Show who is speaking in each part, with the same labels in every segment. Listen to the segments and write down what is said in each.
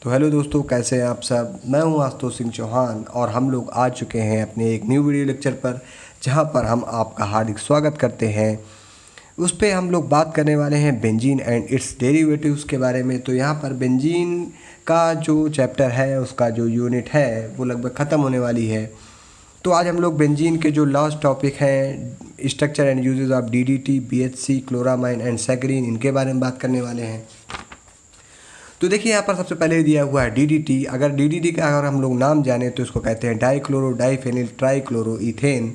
Speaker 1: तो हेलो दोस्तों, कैसे हैं आप सब। मैं हूं आशुतोष सिंह चौहान और हम लोग आ चुके हैं अपने एक न्यू वीडियो लेक्चर पर, जहां पर हम आपका हार्दिक स्वागत करते हैं। उस पे हम लोग बात करने वाले हैं बेंजीन एंड इट्स डेरिवेटिव्स के बारे में। तो यहाँ पर बेंजीन का जो चैप्टर है, उसका जो यूनिट है वो लगभग ख़त्म होने वाली है। तो आज हम लोग बेंजीन के जो लास्ट टॉपिक हैं, structure and uses of DDT, BHC, chloramine and saccharin, इनके बारे में बात करने वाले हैं। तो देखिए यहाँ पर सबसे पहले दिया हुआ है डीडीटी। अगर डीडीटी का अगर हम लोग नाम जाने तो इसको कहते हैं डाइक्लोरो डाइफेनिल ट्राइक्लोरोइथेन,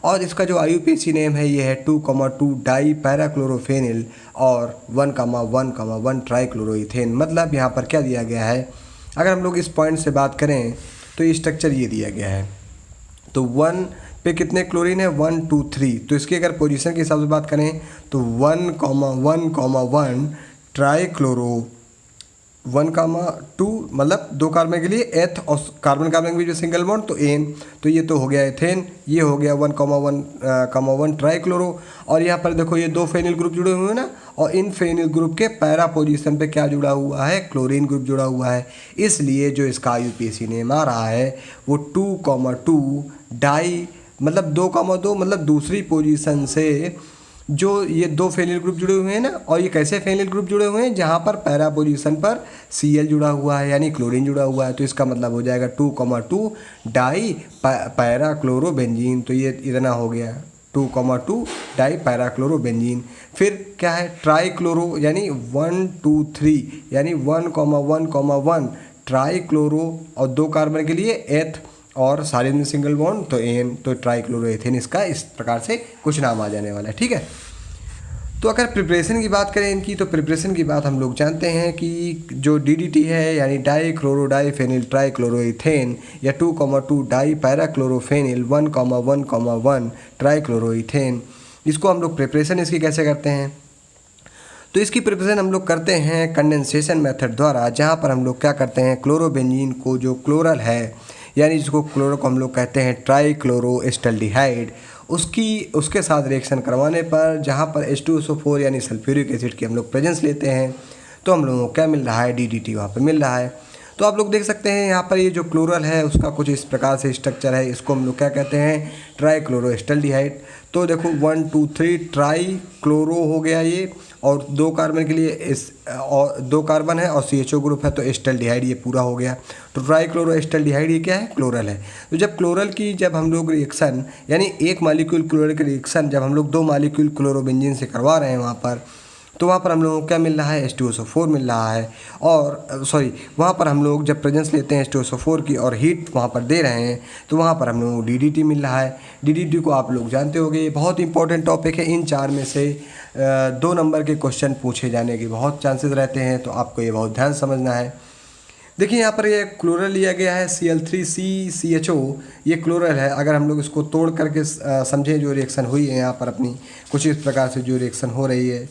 Speaker 1: और इसका जो आईयूपीएसी नेम है ये है 2,2 डाई पैराक्लोरोफेनिल और 1,1,1 ट्राइक्लोरोइथेन। मतलब यहाँ पर क्या दिया गया है, अगर हम लोग इस पॉइंट से बात करें तो ये स्ट्रक्चर ये दिया गया है। तो 1 पे कितने क्लोरीन है, 1 2 3। तो इसकी अगर पोजीशन के हिसाब से बात करें तो 1,1,1 ट्राइक्लोरो 1,2, मतलब 2 कार्बन के लिए एथ और कार्बन कार्बन के बीच में सिंगल बॉन्ड तो एन। तो ये तो हो गया एथेन, ये हो गया 1,1,1 ट्राइक्लोरो। और यहाँ पर देखो ये 2 फेनिल ग्रुप जुड़े हुए हैं ना, और इन फेनिल ग्रुप के पैरा पोजीशन पे क्या जुड़ा हुआ है, क्लोरीन ग्रुप जुड़ा हुआ है। इसलिए जो इसका आईयूपीएसी नेम आ रहा है वो 2,2 डाई, मतलब 2,2 मतलब दूसरी पोजीशन से जो ये 2 फेनिल ग्रुप जुड़े हुए हैं ना, और ये कैसे फेनिल ग्रुप जुड़े हुए हैं, जहाँ पर पैरा पोजीशन पर Cl जुड़ा हुआ है, यानी क्लोरीन जुड़ा हुआ है। तो इसका मतलब हो जाएगा 2,2 डाई पैरा क्लोरोबेंजीन। तो ये इतना हो गया 2,2 डाई पैरा क्लोरोबेंजीन। फिर क्या है, ट्राइक्लोरो, यानी 1 2 3, यानी 1,1,1 ट्राइक्लोरो, और 2 कार्बन के लिए एथ और सारे में सिंगल बॉन्ड तो एन, तो ट्राइक्लोरोएथेन इसका इस प्रकार से कुछ नाम आ जाने वाला है। ठीक है। तो अगर प्रिपरेशन की बात करें इनकी, तो प्रिपरेशन की बात हम लोग जानते हैं कि जो डीडीटी है, यानी डाई क्लोरोडाइफेनिल ट्राइक्लोरोइथेन, या 2,2 डाई पैराक्लोरोफेनिल 1,1,1 ट्राइक्लोरोइथेन, इसको हम लोग प्रिपरेशन इसकी कैसे करते हैं। तो इसकी प्रिपरेशन हम लोग करते हैं कंडेंसेशन मेथड द्वारा, जहाँ पर हम लोग क्या करते हैं, क्लोरोबेंजीन को जो क्लोरल है, यानी जिसको क्लोरो को हम लोग कहते हैं ट्राइक्लोरोएस्टल्डिहाइड, उसके साथ रिएक्शन करवाने पर जहाँ पर H2SO4 यानी सल्फ्यूरिक एसिड की हम लोग प्रेजेंस लेते हैं, तो हम लोगों को क्या मिल रहा है, डीडीटी वहाँ पर मिल रहा है। तो आप लोग देख सकते हैं यहाँ पर ये जो क्लोरल है उसका कुछ इस प्रकार से स्ट्रक्चर है। इसको हम लोग क्या कहते हैं, ट्राइक्लोरोएस्टल्डिहाइड। तो देखो 1 2 3 ट्राई क्लोरो हो गया ये, और 2 कार्बन के लिए इस, और 2 कार्बन है और CHO ग्रुप है, तो एस्टल्डिहाइड ये पूरा हो गया। तो ट्राइक्लोरोएस्टल्डिहाइड ये क्या है, क्लोरल है। तो जब क्लोरल की जब हम लोग रिएक्शन, यानी एक मालिक्यूल क्लोरल की रिएक्शन जब हम लोग 2 मालिक्यूल क्लोरोबेंजीन से करवा रहे हैं वहाँ पर, तो वहाँ पर हम लोगों को क्या मिल रहा है, H2SO4 मिल रहा है। और सॉरी, वहाँ पर हम लोग जब प्रेजेंस लेते हैं H2SO4 की और हीट वहाँ पर दे रहे हैं, तो वहाँ पर हम लोगों को डीडीटी मिल रहा है। डीडीटी को आप लोग जानते होंगे, ये बहुत इंपॉर्टेंट टॉपिक है। इन 4 में से 2 नंबर के क्वेश्चन पूछे जाने के बहुत चांसेस रहते हैं, तो आपको ये बहुत ध्यान समझना है। देखिए यहाँ पर ये क्लोरल लिया गया है Cl3CCHO, ये क्लोरल है। अगर हम लोग इसको तोड़ करके समझें, जो रिएक्शन हुई है यहाँ पर अपनी, कुछ इस प्रकार से जो रिएक्शन हो रही है,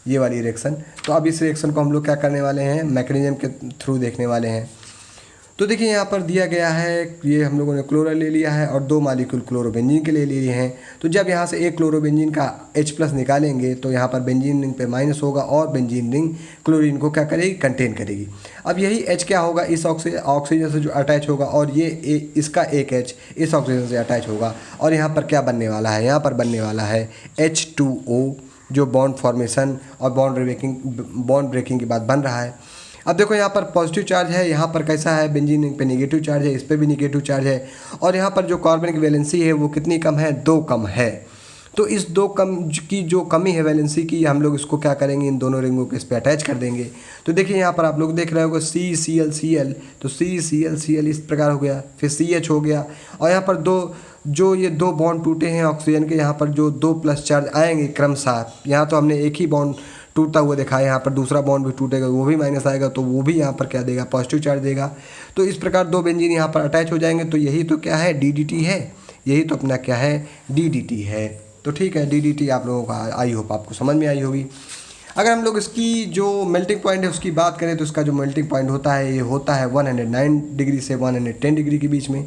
Speaker 1: ये वाली रिएक्शन, तो अब इस रिएक्शन को हम लोग क्या करने वाले हैं, मैकेनिज्म के थ्रू देखने वाले हैं। तो देखिए यहाँ पर दिया गया है, ये हम लोगों ने क्लोरल ले लिया है और 2 मालिक्यूल क्लोरोबेंजीन के लिए लिए हैं। तो जब यहाँ से एक क्लोरोबेंजीन का H+ निकालेंगे तो यहाँ पर बेंजीन रिंग पे माइनस होगा, और बेंजीन रिंग क्लोरीन को क्या करेगी, कंटेन करेगी। अब यही H क्या होगा, इस ऑक्सीजन से जो अटैच होगा, और ये इसका एक H इस ऑक्सीजन से अटैच होगा, और यहाँ पर क्या बनने वाला है, यहाँ पर बनने वाला है H2O, जो बॉन्ड फॉर्मेशन और बॉन्ड ब्रेकिंग के बाद बन रहा है। अब देखो यहाँ पर पॉजिटिव चार्ज है, यहाँ पर कैसा है, बेंजीन रिंग पे नेगेटिव चार्ज है, इस पर भी नेगेटिव चार्ज है, और यहाँ पर जो कार्बन की वैलेंसी है वो कितनी कम है, 2 कम है। तो इस 2 कम की जो कमी है वैलेंसी की, हम लोग इसको क्या करेंगे, इन दोनों रिंगों को इस पर अटैच कर देंगे। तो देखिए यहाँ पर आप लोग देख रहे होगे CCl, तो CCl इस प्रकार हो गया, फिर CH हो गया, और यहाँ पर ये 2 बॉन्ड टूटे हैं ऑक्सीजन के, यहाँ पर जो 2+ चार्ज आएंगे क्रमशः। यहाँ तो हमने एक ही बॉन्ड टूटता हुआ देखा है, यहाँ पर दूसरा बॉन्ड भी टूटेगा, वो भी माइनस आएगा, तो वो भी यहाँ पर क्या देगा, पॉजिटिव चार्ज देगा। तो इस प्रकार 2 बेंजीन यहाँ पर अटैच हो जाएंगे। तो यही तो क्या है, डीडीटी है, यही तो अपना क्या है, डीडीटी है। तो ठीक है, डीडीटी आप लोगों का आई होप आपको समझ में आई होगी। अगर हम लोग इसकी जो मेल्टिंग पॉइंट है उसकी बात करें, तो इसका जो मेल्टिंग पॉइंट होता है, ये होता है 109 डिग्री से 110 डिग्री के बीच में।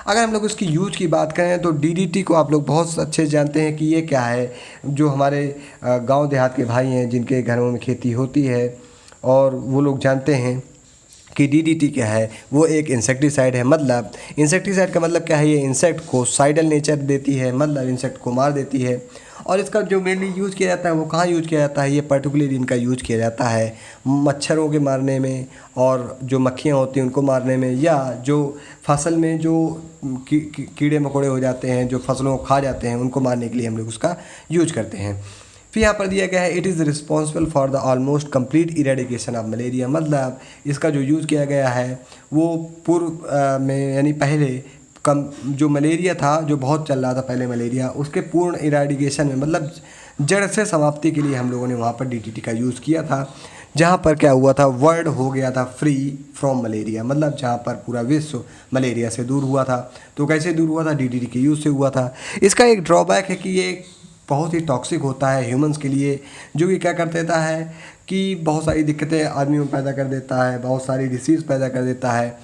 Speaker 1: अगर हम लोग इसकी यूज की बात करें तो डीडीटी को आप लोग बहुत अच्छे से जानते हैं कि ये क्या है। जो हमारे गांव देहात के भाई हैं जिनके घरों में खेती होती है, और वो लोग जानते हैं कि डीडीटी क्या है, वो एक इंसेक्टिसाइड है। मतलब इंसेक्टिसाइड का मतलब क्या है, ये इंसेक्ट को साइडल नेचर देती है, मतलब इंसेक्ट को मार देती है। और इसका जो मेनली यूज़ किया जाता है वो कहाँ यूज़ किया जाता है, ये पर्टिकुलरली इनका यूज़ किया जाता है मच्छरों के मारने में, और जो मक्खियाँ होती हैं उनको मारने में, या जो फसल में जो कीड़े मकोड़े हो जाते हैं जो फसलों को खा जाते हैं उनको मारने के लिए हम लोग उसका यूज करते हैं। फिर यहाँ पर दिया गया है it is responsible for the almost complete eradication of malaria. मतलब इसका जो यूज़ किया गया है वो पूर्व में यानी पहले कम जो मलेरिया था, जो बहुत चल रहा था पहले मलेरिया, उसके पूर्ण इरेडिकेशन में मतलब जड़ से समाप्ति के लिए हम लोगों ने वहाँ पर डीडीटी का यूज़ किया था। जहाँ पर क्या हुआ था, वर्ल्ड हो गया था फ्री फ्रॉम मलेरिया, मतलब जहाँ पर पूरा विश्व मलेरिया से दूर हुआ था। तो कैसे दूर हुआ था, डीडीटी के यूज़ से हुआ था। इसका एक ड्रॉबैक है कि ये बहुत ही टॉक्सिक होता है ह्यूमंस के लिए, जो कि क्या कर देता है कि बहुत सारी दिक्कतें आदमी में पैदा कर देता है, बहुत सारी डिसीज़ पैदा कर देता है,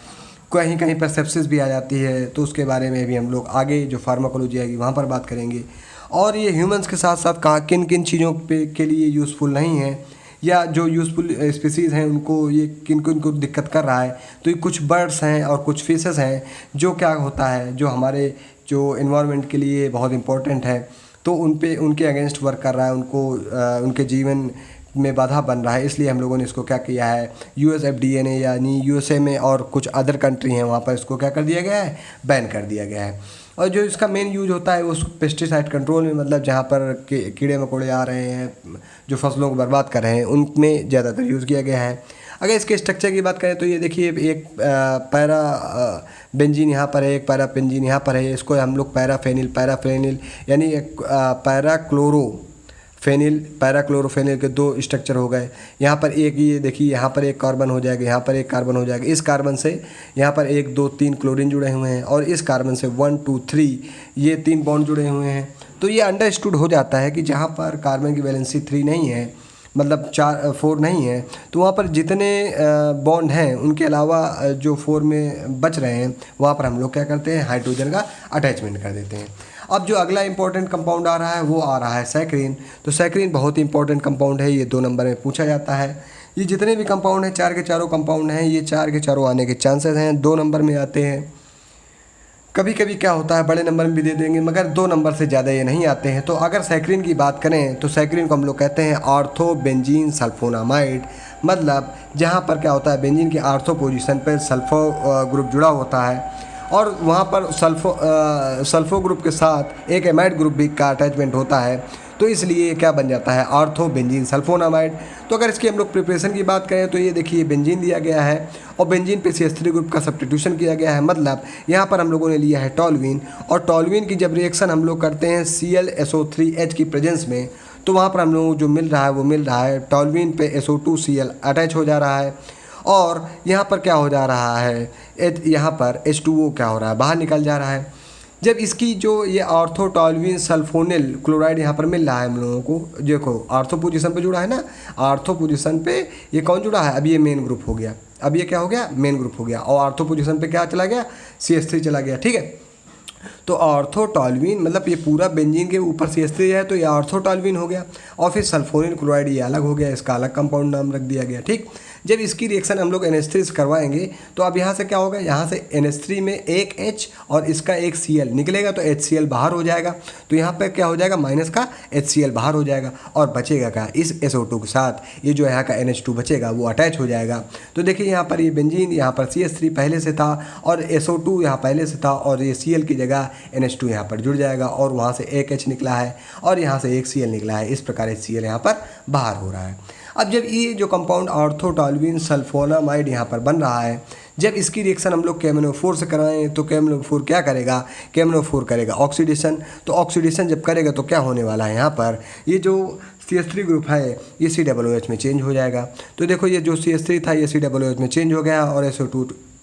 Speaker 1: कहीं कहीं पर सेप्सिस भी आ जाती है। तो उसके बारे में भी हम लोग आगे जो फार्माकोलॉजी आएगी वहाँ पर बात करेंगे। और ये ह्यूमंस के साथ साथ कहाँ किन किन चीज़ों पे के लिए यूज़फुल नहीं है, या जो यूज़फुल स्पीसीज़ हैं उनको ये किन किन को दिक्कत कर रहा है। तो ये कुछ बर्ड्स हैं और कुछ फिशेस हैं जो क्या होता है, जो हमारे जो इन्वायरमेंट के लिए बहुत इंपॉर्टेंट है, तो उन पे उनके अगेंस्ट वर्क कर रहा है, उनको उनके जीवन में बाधा बन रहा है। इसलिए हम लोगों ने इसको क्या किया है, USFDA ने यानी USA में और कुछ अदर कंट्री हैं वहाँ पर इसको क्या कर दिया गया है, बैन कर दिया गया है। और जो इसका मेन यूज होता है उस पेस्टिसाइड कंट्रोल में, मतलब जहाँ पर कीड़े मकोड़े आ रहे हैं जो फसलों को बर्बाद कर रहे हैं उनमें ज़्यादातर यूज़ किया गया है। अगर इसके स्ट्रक्चर की बात करें तो ये देखिए एक पैरा बेंजीन यहाँ पर है, एक पैरा पेंजीन यहाँ पर है। इसको हम लोग पैराफेनिल यानी एक पैराक्लोरोफेनिल के दो स्ट्रक्चर हो गए। यहाँ पर एक ये देखिए, यहाँ पर एक कार्बन हो जाएगा, यहाँ पर एक कार्बन हो जाएगा। इस कार्बन से यहाँ पर 1 2 3 क्लोरीन जुड़े हुए हैं, और इस कार्बन से 1 2 3 ये 3 बॉन्ड जुड़े हुए हैं। तो ये अंडरस्टूड हो जाता है कि जहाँ पर कार्बन की वैलेंसी 3 नहीं है, मतलब 4 नहीं है, तो वहाँ पर जितने बॉन्ड हैं उनके अलावा जो 4 में बच रहे हैं वहाँ पर हम लोग क्या करते हैं, हाइड्रोजन का अटैचमेंट कर देते हैं। अब जो अगला इंपॉर्टेंट कंपाउंड आ रहा है वो आ रहा है सैकरीन। तो सैकरीन बहुत ही इंपॉर्टेंट कंपाउंड है, ये 2 नंबर में पूछा जाता है। ये जितने भी कंपाउंड हैं 4 के चारों कंपाउंड हैं, ये 4 के चारों आने के चांसेस हैं, 2 नंबर में आते हैं। कभी कभी क्या होता है बड़े नंबर में भी दे देंगे, मगर 2 नंबर से ज़्यादा ये नहीं आते हैं। तो अगर सैकरीन की बात करें तो सैकरीन को हम लोग कहते हैं ऑर्थो बेंजीन सल्फोनामाइड। मतलब जहाँ पर क्या होता है, बेंजीन की ऑर्थो पोजीशन पर सल्फो ग्रुप जुड़ा होता है, और वहाँ पर सल्फो ग्रुप के साथ एक एमाइड ग्रुप भी का अटैचमेंट होता है। तो इसलिए क्या बन जाता है, ऑर्थो बेंजीन सल्फोनामाइड। तो अगर इसकी हम लोग प्रिपरेशन की बात करें तो ये देखिए बेंजीन दिया गया है और बेंजीन पे CH3 ग्रुप का सब्स्टिट्यूशन किया गया है। मतलब यहाँ पर हम लोगों ने लिया है टॉल्यूइन, और टॉल्यूइन की जब रिएक्शन हम लोग करते हैं ClSO3H की प्रेजेंस में, तो वहाँ पर हम लोगों को जो मिल रहा है वो मिल रहा है टॉल्यूइन पे SO2Cl अटैच हो जा रहा है, और यहाँ पर क्या हो जा रहा है, यहाँ पर H2O क्या हो रहा है, बाहर निकल जा रहा है। जब इसकी जो ये ऑर्थो टॉल्यूइन सल्फोनिल क्लोराइड यहाँ पर मिल रहा है हम लोगों को, देखो ऑर्थो पोजीशन पे जुड़ा है ना, ऑर्थो पोजीशन पे ये कौन जुड़ा है, अब ये मेन ग्रुप हो गया, अब ये क्या हो गया, मेन ग्रुप हो गया, और ऑर्थो पोजीशन पे क्या चला गया, CH3 चला गया। ठीक है, तो ऑर्थो टॉल्यूइन मतलब ये पूरा बेंजीन के ऊपर CH3 है तो ये ऑर्थो टॉल्यूइन हो गया, और फिर सल्फोनिल क्लोराइड ये अलग हो गया, इसका अलग कंपाउंड नाम रख दिया गया। ठीक, जब इसकी रिएक्शन हम लोग NH3 से करवाएंगे तो अब यहाँ से क्या होगा, यहाँ से NH3 में एक H और इसका एक Cl निकलेगा, तो HCl बाहर हो जाएगा। तो यहाँ पे क्या हो जाएगा, माइनस का HCl बाहर हो जाएगा, और बचेगा क्या, इस SO2 के साथ ये जो यहाँ का NH2 बचेगा वो अटैच हो जाएगा। तो देखिए यहाँ पर ये बेंजीन, यहाँ पर CH3 पहले से था और SO2 यहाँ पहले से था, और ये Cl की जगह NH2 यहाँ पर जुड़ जाएगा, और वहाँ से एक H निकला है और यहाँ से एक Cl निकला है। इस प्रकार HCl यहाँ पर बाहर हो रहा है। अब जब ये जो कंपाउंड ऑर्थो टॉल्यूइन सल्फोनामाइड यहाँ पर बन रहा है, जब इसकी रिएक्शन हम लोग KMnO4 से कराएं तो KMnO4 क्या करेगा, KMnO4 करेगा ऑक्सीडेशन। तो ऑक्सीडेशन जब करेगा तो क्या होने वाला है, यहाँ पर ये जो CH3 ग्रुप है ये COOH में चेंज हो जाएगा। तो देखो ये जो CH3 था ये COOH में चेंज हो गया, और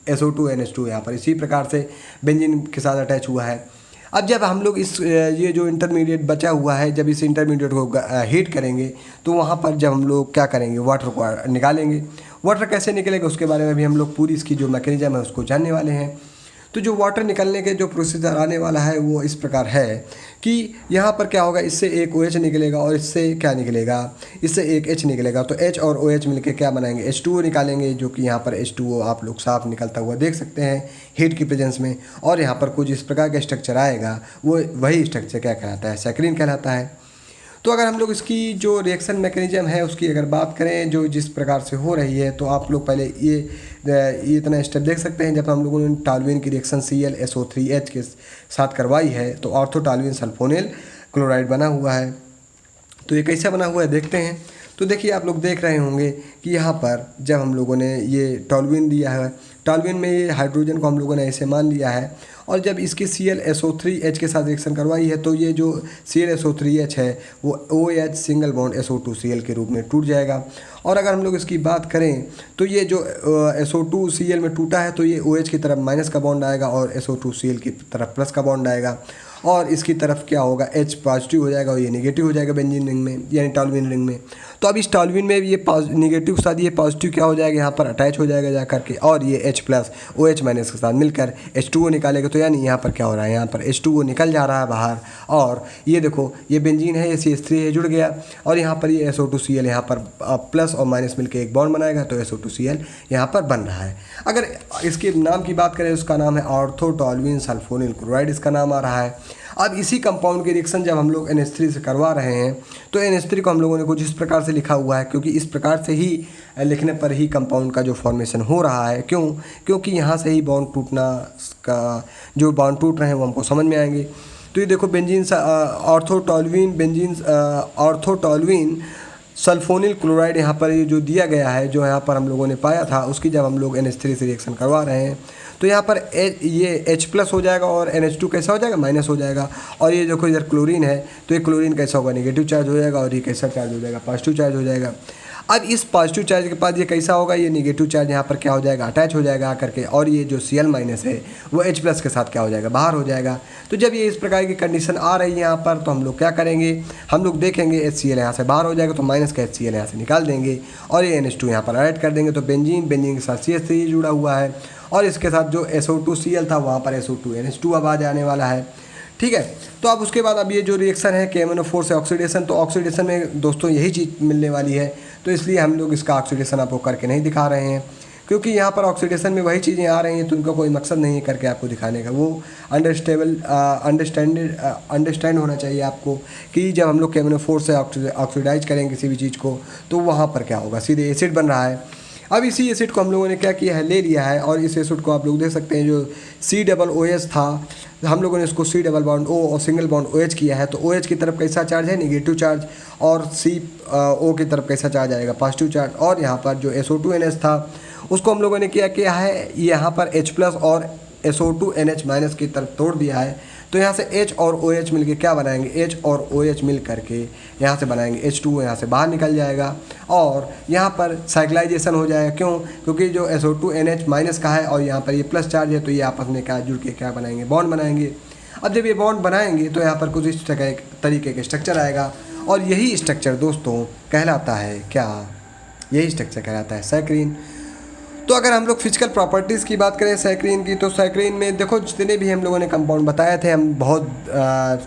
Speaker 1: SO2 NH2 यहाँ पर इसी प्रकार से बेंजीन के साथ अटैच हुआ है। अब जब हम लोग इस ये जो इंटरमीडिएट बचा हुआ है, जब इस इंटरमीडिएट को हीट करेंगे तो वहाँ पर जब हम लोग क्या करेंगे, वाटर को निकालेंगे। वाटर कैसे निकलेगा उसके बारे में भी हम लोग पूरी इसकी जो मैकेनिज्म है उसको जानने वाले हैं। तो जो वाटर निकलने के जो प्रोसीजर आने वाला है वो इस प्रकार है कि यहाँ पर क्या होगा, इससे एक OH निकलेगा और इससे क्या निकलेगा, इससे एक H निकलेगा। तो H और OH मिलके क्या बनाएंगे, H2O निकालेंगे, जो कि यहाँ पर H2O आप लोग साफ निकलता हुआ देख सकते हैं हीट की प्रेजेंस में। और यहाँ पर कुछ इस प्रकार का स्ट्रक्चर आएगा, वो वही स्ट्रक्चर क्या कहलाता है, सैकरीन कहलाता है। तो अगर हम लोग इसकी जो रिएक्शन मैकेनिज्म है उसकी अगर बात करें जो जिस प्रकार से हो रही है, तो आप लोग पहले ये इतना स्टेप देख सकते हैं। जब हम लोगों ने टॉल्यूइन की रिएक्शन ClSO3H के साथ करवाई है तो ऑर्थो टॉल्यूइन सल्फोनिल क्लोराइड बना हुआ है। तो ये कैसा बना हुआ है देखते हैं। तो देखिए आप लोग देख रहे होंगे कि यहाँ पर जब हम लोगों ने ये टॉल्यूइन दिया है, टॉल्यूइन में ये हाइड्रोजन को हम लोगों ने ऐसे मान लिया है, और जब इसकी ClSO3H के साथ रिएक्शन करवाई है तो ये जो ClSO3H है वो OH सिंगल बॉन्ड SO2Cl के रूप में टूट जाएगा। और अगर हम लोग इसकी बात करें तो ये जो SO2Cl में टूटा है तो ये OH की तरफ माइनस का बॉन्ड आएगा और SO2Cl की तरफ प्लस का बॉन्ड आएगा, और इसकी तरफ क्या होगा, H पॉजिटिव हो जाएगा और ये नेगेटिव हो जाएगा बेंजीन रिंग में, यानी टॉल्यूइन रिंग में। तो अब इस टॉल्यूइन में ये नेगेटिव के साथ ये पॉजिटिव क्या हो जाएगा, यहाँ पर अटैच हो जाएगा जा करके, और ये H प्लस OH माइनस के साथ मिलकर H2O निकालेगा। तो यानी यहाँ पर क्या हो रहा है, यहाँ पर H2O निकल जा रहा है बाहर, और ये देखो ये बेंजीन है, ये CH3 है जुड़ गया, और यहाँ पर ये SO2Cl यहाँ पर प्लस और माइनस मिलकर एक बॉन्ड बनाएगा, तो SO2Cl यहाँ पर बन रहा है। अगर इसके नाम की बात करें उसका नाम है ऑर्थो टॉल्यूइन सल्फोनिल क्लोराइड, इसका नाम आ रहा है। अब इसी कंपाउंड की रिएक्शन जब हम लोग NH3 से करवा रहे हैं तो NH3 को हम लोगों ने कुछ इस प्रकार से लिखा हुआ है, क्योंकि इस प्रकार से ही लिखने पर ही कंपाउंड का जो फॉर्मेशन हो रहा है। क्यों? क्योंकि यहाँ से ही बॉन्ड टूटना का जो बॉन्ड टूट रहे हैं वो हमको समझ में आएंगे। तो ये देखो benzene ortho toluene sulphonyl chloride यहाँ पर ये जो दिया गया है, जो यहाँ पर हम लोगों ने पाया था, उसकी जब हम लोग NH3 से रिएक्शन करवा रहे हैं तो यहाँ पर ये H प्लस हो जाएगा और NH2 कैसा हो जाएगा, माइनस हो जाएगा। और ये देखो इधर क्लोरीन है तो ये क्लोरीन कैसा होगा, नेगेटिव चार्ज हो जाएगा, और ये कैसा चार्ज हो जाएगा, पॉजिटिव चार्ज हो जाएगा। अब इस पॉजिटिव चार्ज के बाद ये कैसा होगा, ये नेगेटिव चार्ज यहाँ पर क्या हो जाएगा, अटैच हो जाएगा आकर के, और ये जो Cl माइनस है वो H प्लस के साथ क्या हो जाएगा, बाहर हो जाएगा। तो जब ये इस प्रकार की कंडीशन आ रही है यहाँ पर, तो हम लोग क्या करेंगे, हम लोग देखेंगे HCl यहाँ से बाहर हो जाएगा तो माइनस का HCl यहाँ से निकाल देंगे, और ये NH2 यहाँ पर ऐड कर देंगे। तो बेंजीन के साथ CH3 जुड़ा हुआ है, और इसके साथ जो SO2Cl था वहाँ पर SO2NH2 अब आ जाने वाला है। ठीक है। तो अब उसके बाद अब ये जो रिएक्शन है KMnO4 से ऑक्सीडेशन, तो ऑक्सीडेशन में दोस्तों यही चीज़ मिलने वाली है, तो इसलिए हम लोग इसका ऑक्सीडेशन आपको करके नहीं दिखा रहे हैं, क्योंकि यहाँ पर ऑक्सीडेशन में वही चीज़ें आ रही हैं, तो उनका कोई मकसद नहीं है करके आपको दिखाने का। वो अंडरस्टैंड होना चाहिए आपको कि जब हम लोग KMnO4 से ऑक्सीडाइज करेंगे किसी भी चीज़ को तो वहाँ पर क्या होगा, सीधे एसिड बन रहा है। अब इसी एसिड को हम लोगों ने क्या किया है, ले लिया है, और इस एसिड को आप लोग देख सकते हैं जो COOH था, हम लोगों ने इसको C डबल बॉन्ड O और सिंगल बॉन्ड OH किया है। तो OH की तरफ कैसा चार्ज है, नेगेटिव चार्ज, और CO की तरफ कैसा चार्ज आएगा, पॉजिटिव चार्ज। और यहाँ पर जो SO2NH था उसको हम लोगों ने किया है, यहाँ पर H प्लस और SO2NH माइनस की तरफ तोड़ दिया है। तो यहाँ से H और OH मिलके क्या बनाएंगे, H और OH मिल करके यहाँ से बनाएंगे H2O, यहाँ से बाहर निकल जाएगा, और यहाँ पर साइक्लाइजेशन हो जाएगा। क्यों? क्योंकि जो SO2NH माइनस का है और यहाँ पर ये प्लस चार्ज है, तो ये आपस में क्या जुड़ के क्या बनाएंगे, बॉन्ड बनाएंगे। अब जब ये बॉन्ड बनाएंगे तो यहाँ पर कुछ इस तरीके का स्ट्रक्चर आएगा, और यही स्ट्रक्चर दोस्तों कहलाता है क्या, यही स्ट्रक्चर कहलाता है सैकरीन। तो अगर हम लोग फिजिकल प्रॉपर्टीज़ की बात करें सैकरीन की, तो सैकरीन में देखो जितने भी हम लोगों ने कंपाउंड बताए थे, हम बहुत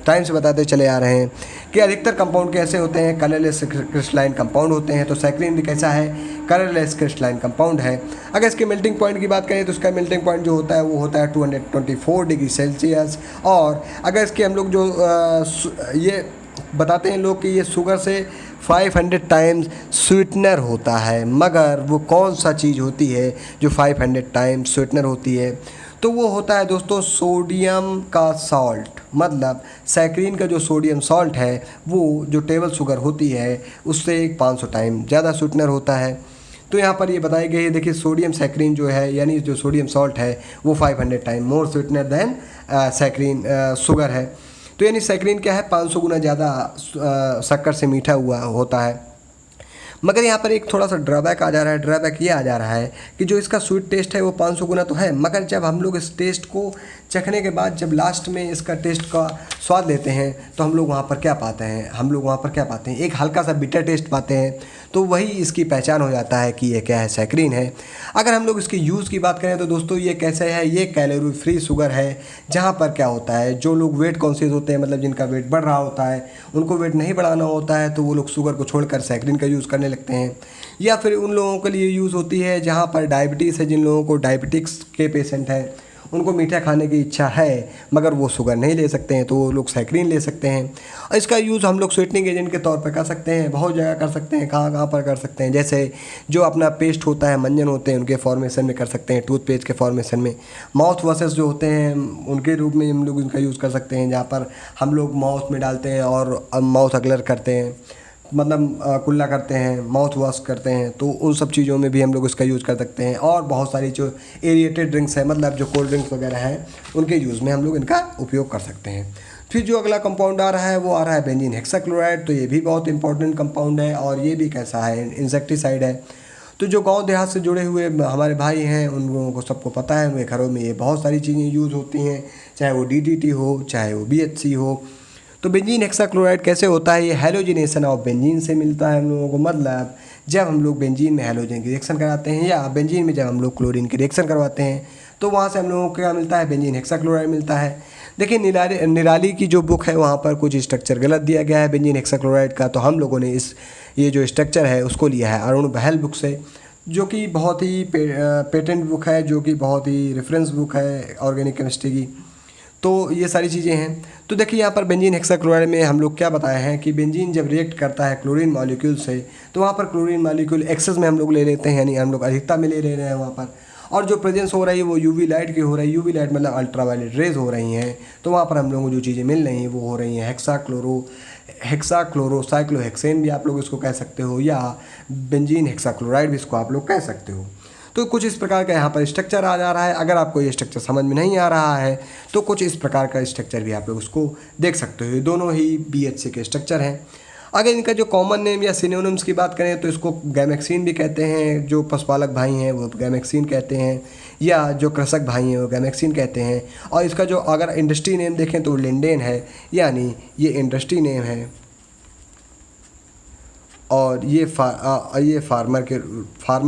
Speaker 1: टाइम से बताते चले आ रहे हैं कि अधिकतर कंपाउंड कैसे होते हैं, कलरलेस क्रिस्टलाइन कंपाउंड होते हैं। तो सैकरीन भी कैसा है, कलरलेस क्रिस्टलाइन कंपाउंड है। अगर इसके मेल्टिंग पॉइंट की बात करें तो इसका मेल्टिंग पॉइंट जो होता है वो होता है 224 डिग्री सेल्सियस। और अगर इसके हम लोग जो ये बताते हैं लोग कि ये शुगर से 500 टाइम्स स्वीटनर होता है, मगर वो कौन सा चीज़ होती है जो 500 टाइम्स स्वीटनर होती है, तो वो होता है दोस्तों सोडियम का सॉल्ट। मतलब सैकरीन का जो सोडियम सॉल्ट है वो जो टेबल शुगर होती है उससे 500 टाइम ज़्यादा स्वीटनर होता है। तो यहाँ पर ये बताई गई है, देखिए सोडियम सैकरीन जो है, यानी जो सोडियम सॉल्ट है वो 500 time more sweetener than saccharin sugar है। तो यानी सैकरीन क्या है, 500 गुना ज़्यादा शक्कर से मीठा हुआ होता है। मगर यहाँ पर एक थोड़ा सा ड्रॉबैक आ जा रहा है। ड्रॉबैक ये आ जा रहा है कि जो इसका स्वीट टेस्ट है वो 500 गुना तो है, मगर जब हम लोग इस टेस्ट को चखने के बाद जब लास्ट में इसका टेस्ट का स्वाद लेते हैं तो हम लोग वहाँ पर क्या पाते हैं, एक हल्का सा बिटर टेस्ट पाते हैं। तो वही इसकी पहचान हो जाता है कि ये क्या है, सैकरीन है। अगर हम लोग इसके यूज़ की बात करें तो दोस्तों ये कैसे है, ये कैलोरी फ्री शुगर है। जहाँ पर क्या होता है, जो लोग वेट कॉन्शियस होते हैं, मतलब जिनका वेट बढ़ रहा होता है, उनको वेट नहीं बढ़ाना होता है, तो वो लोग शुगर को छोड़कर सैकरीन का यूज़ करने लगते हैं। या फिर उन लोगों के लिए यूज़ होती है जहाँ पर डायबिटीज़ है, जिन लोगों को डायबिटिक्स के पेशेंट हैं, उनको मीठा खाने की इच्छा है मगर वो शुगर नहीं ले सकते हैं, तो वो लोग सैकरीन ले सकते हैं। और इसका यूज़ हम लोग स्वीटनिंग एजेंट के तौर पर कर सकते हैं, बहुत जगह कर सकते हैं। कहाँ कहाँ पर कर सकते हैं, जैसे जो अपना पेस्ट होता है, मंजन होते हैं, उनके फॉर्मेशन में कर सकते हैं, टूथपेस्ट के फॉर्मेशन में, माउथ वॉशेस जो होते हैं उनके रूप में हम लोग इनका यूज़ कर सकते हैं, जहाँ पर हम लोग माउथ में डालते हैं और माउथ अगलर करते हैं, मतलब कुल्ला करते हैं, माउथ वॉश करते हैं, तो उन सब चीज़ों में भी हम लोग इसका यूज़ कर सकते हैं। और बहुत सारी जो एरिएटेड ड्रिंक्स हैं, मतलब जो कोल्ड ड्रिंक्स वगैरह हैं, उनके यूज़ में हम लोग इनका उपयोग कर सकते हैं। फिर जो अगला कंपाउंड आ रहा है वो आ रहा है बेंजीन हेक्साक्लोराइड। तो ये भी बहुत इंपॉर्टेंट कंपाउंड है और ये भी कैसा है, इंसेक्टिसाइड है। तो जो गांव देहात से जुड़े हुए हमारे भाई हैं, उन लोगों को सबको पता है, उनके घरों में ये बहुत सारी चीज़ें यूज़ होती हैं, चाहे वो DDT हो, चाहे वो BHC हो। तो बेंजीन हेक्साक्लोराइड कैसे होता है, ये हैलोजिनेशन ऑफ बेंजीन से मिलता है हम लोगों को। मतलब जब हम लोग बेंजीन में हैलोजन की रिएक्शन कराते हैं या बेंजीन में जब हम लोग क्लोरीन की रिएक्शन करवाते हैं, तो वहाँ से हम लोगों को क्या मिलता है, बेंजीन हेक्साक्लोराइड मिलता है। देखिए निराली की जो बुक है वहाँ पर कुछ स्ट्रक्चर गलत दिया गया है बेंजीन हेक्साक्लोराइड का, तो हम लोगों ने ये जो स्ट्रक्चर है उसको लिया है अरुण बहल बुक से, जो कि बहुत ही पेटेंट बुक है, जो कि बहुत ही रेफरेंस बुक है ऑर्गेनिक केमिस्ट्री की। तो ये सारी चीज़ें हैं। तो देखिए यहाँ पर बेंजीन हेक्साक्लोराइड में हम लोग क्या बताए हैं कि बेंजीन जब रिएक्ट करता है क्लोरीन मॉलिक्यूल से, तो वहाँ पर क्लोरीन मॉलिक्यूल एक्सेस में हम लोग ले लेते हैं, यानी हम लोग अधिकता में ले रहे हैं वहाँ पर। और जो प्रेजेंस हो रही है वो यूवी लाइट की हो रही है, यूवी लाइट मतलब अल्ट्रावायलेट रेज हो रही हैं। तो वहाँ पर हम लोगों को जो चीज़ें मिल रही हैं वो हो रही हैं हेक्साक्लोरोसाइक्लोहेक्सेन भी आप लोग इसको कह सकते हो, या बेंजीन हेक्साक्लोराइड भी इसको आप लोग कह सकते हो। तो कुछ इस प्रकार का यहाँ पर स्ट्रक्चर आ जा रहा है। अगर आपको ये स्ट्रक्चर समझ में नहीं आ रहा है तो कुछ इस प्रकार का स्ट्रक्चर भी आप लोग उसको देख सकते हो। ये दोनों ही BHC के स्ट्रक्चर हैं। अगर इनका जो कॉमन नेम या सिनोनिम्स की बात करें तो इसको गैमेक्सिन भी कहते हैं, जो पशुपालक भाई हैं वो गैमेक्सिन कहते हैं, या जो कृषक भाई हैं वो गैमेक्सिन कहते हैं। और इसका जो अगर इंडस्ट्री नेम देखें तो लिंडेन है, यानी ये इंडस्ट्री नेम है। और ये फार्मर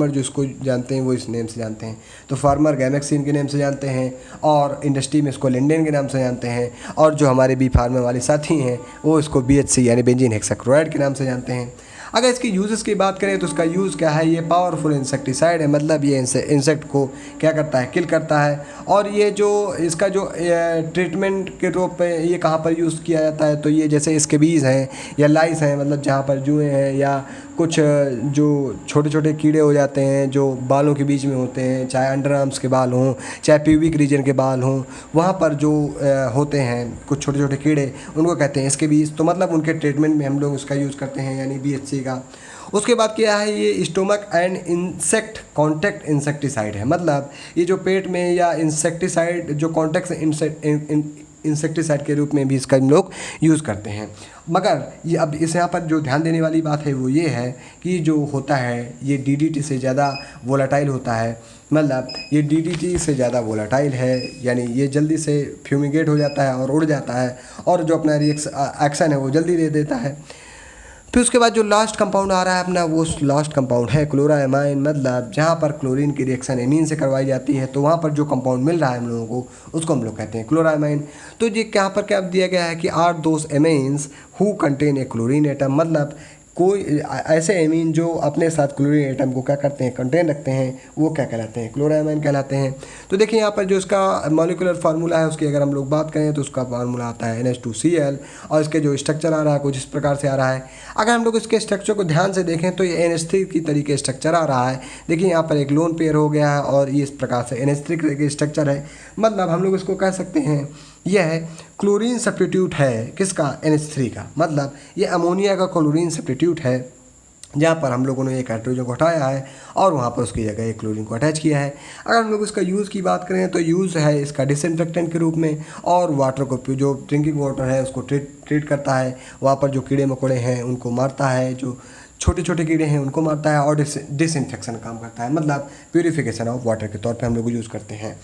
Speaker 1: जो इसको जानते हैं वो इस नेम से जानते हैं, तो फार्मर गैमेक्सिन के नेम से जानते हैं, और इंडस्ट्री में इसको लिंडेन के नाम से जानते हैं, और जो हमारे बी फार्मर वाले साथी हैं वो इसको BHC यानी बेंजीन हेक्साक्लोराइड के नाम से जानते हैं। अगर इसके यूजेस की बात करें तो इसका यूज़ क्या है, ये पावरफुल इंसेक्टिसाइड है, मतलब ये इंसेक्ट को क्या करता है, किल करता है। और ये जो इसका जो ट्रीटमेंट के रूप में ये कहाँ पर यूज़ किया जाता है, तो ये जैसे इसके बीज हैं या लाइस हैं, मतलब जहाँ पर जुएँ हैं या कुछ जो छोटे छोटे कीड़े हो जाते हैं जो बालों के बीच में होते हैं, चाहे अंडर आर्म्स के बाल हों, चाहे प्यूबिक रीजन के बाल हों, वहाँ पर जो होते हैं कुछ छोटे छोटे कीड़े, उनको कहते हैं इसके बीज। तो मतलब उनके ट्रीटमेंट में हम लोग उसका यूज़ करते हैं, यानी BHC का। उसके बाद क्या है, ये stomach and insect contact insecticide है, मतलब ये जो पेट में या इंसेक्टिसाइड जो कॉन्टैक्ट इंसेक्टिसाइड के रूप में भी इसका हम लोग यूज़ करते हैं। मगर ये अब इस यहाँ पर जो ध्यान देने वाली बात है वो ये है कि जो होता है ये DDT से ज़्यादा वोलाटाइल होता है, मतलब ये DDT से ज़्यादा वोलाटाइल है, यानी ये जल्दी से फ्यूमिगेट हो जाता है और उड़ जाता है, और जो अपना एक्शन है वो जल्दी दे देता है। फिर उसके बाद जो लास्ट कंपाउंड आ रहा है अपना, वो लास्ट कंपाउंड है क्लोरामाइन, मतलब जहाँ पर क्लोरीन की रिएक्शन एमीन से करवाई जाती है, तो वहाँ पर जो कंपाउंड मिल रहा है हम लोगों को उसको हम लोग कहते हैं क्लोरामाइन। तो ये यहाँ पर क्या दिया गया है कि are those amines who contain a chlorine atom, मतलब कोई ऐसे एमीन जो अपने साथ क्लोरीन एटम को क्या करते हैं, कंटेन रखते हैं, वो क्या कहलाते हैं, क्लोरामाइन कहलाते हैं। तो देखिए यहाँ पर जो इसका मॉलिक्यूलर फार्मूला है उसकी अगर हम लोग बात करें तो उसका फार्मूला आता है NH2Cl, और इसके जो स्ट्रक्चर आ रहा है कुछ इस प्रकार से आ रहा है। अगर हम लोग इसके स्ट्रक्चर को ध्यान से देखें तो ये NH3 की तरीके स्ट्रक्चर आ रहा है। देखिए यहाँ पर एक लोन पेयर हो गया है और ये इस प्रकार से NH3 की स्ट्रक्चर है, मतलब हम लोग इसको कह सकते हैं यह क्लोरीन सब्स्टिट्यूट है किसका, NH3 का, मतलब ये अमोनिया का क्लोरीन सब्स्टिट्यूट है, जहाँ पर हम लोगों ने एक हाइड्रोजन को हटाया है और वहाँ पर उसकी जगह एक क्लोरीन को अटैच किया है। अगर हम लोग इसका यूज़ की बात करें तो यूज़ है इसका डिसइंफेक्टेंट के रूप में, और वाटर को जो ड्रिंकिंग वाटर है उसको ट्रीट करता है, वहाँ पर जो कीड़े मकोड़े हैं उनको मारता है, जो छोटे छोटे कीड़े हैं उनको मारता है, और डिसइंफेक्शन काम करता है, मतलब प्यूरिफिकेशन ऑफ वाटर के तौर पर हम लोग यूज़ करते हैं।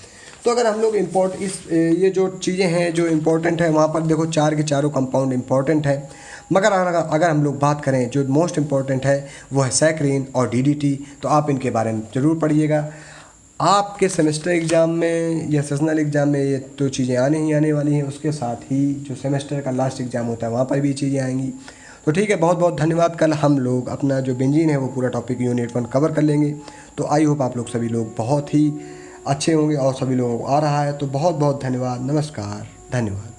Speaker 1: तो अगर हम लोग ये जो चीज़ें हैं जो इम्पोर्टेंट है, वहाँ पर देखो 4 के चारों कंपाउंड इम्पोर्टेंट है, मगर अगर हम लोग बात करें जो मोस्ट इम्पॉर्टेंट है वो है सैकरीन और डीडीटी। तो आप इनके बारे में ज़रूर पढ़िएगा। आपके सेमेस्टर एग्ज़ाम में या सेशनल एग्ज़ाम में ये तो चीज़ें आने ही आने वाली हैं, उसके साथ ही जो सेमेस्टर का लास्ट एग्ज़ाम होता है वहाँ पर भी चीज़ें आएंगी। तो ठीक है, बहुत बहुत धन्यवाद। कल हम लोग अपना जो बेंजीन है वो पूरा टॉपिक यूनिट 1 कवर कर लेंगे। तो आई होप आप लोग सभी लोग बहुत ही अच्छे होंगे और सभी लोगों को आ रहा है। तो बहुत बहुत धन्यवाद, नमस्कार, धन्यवाद।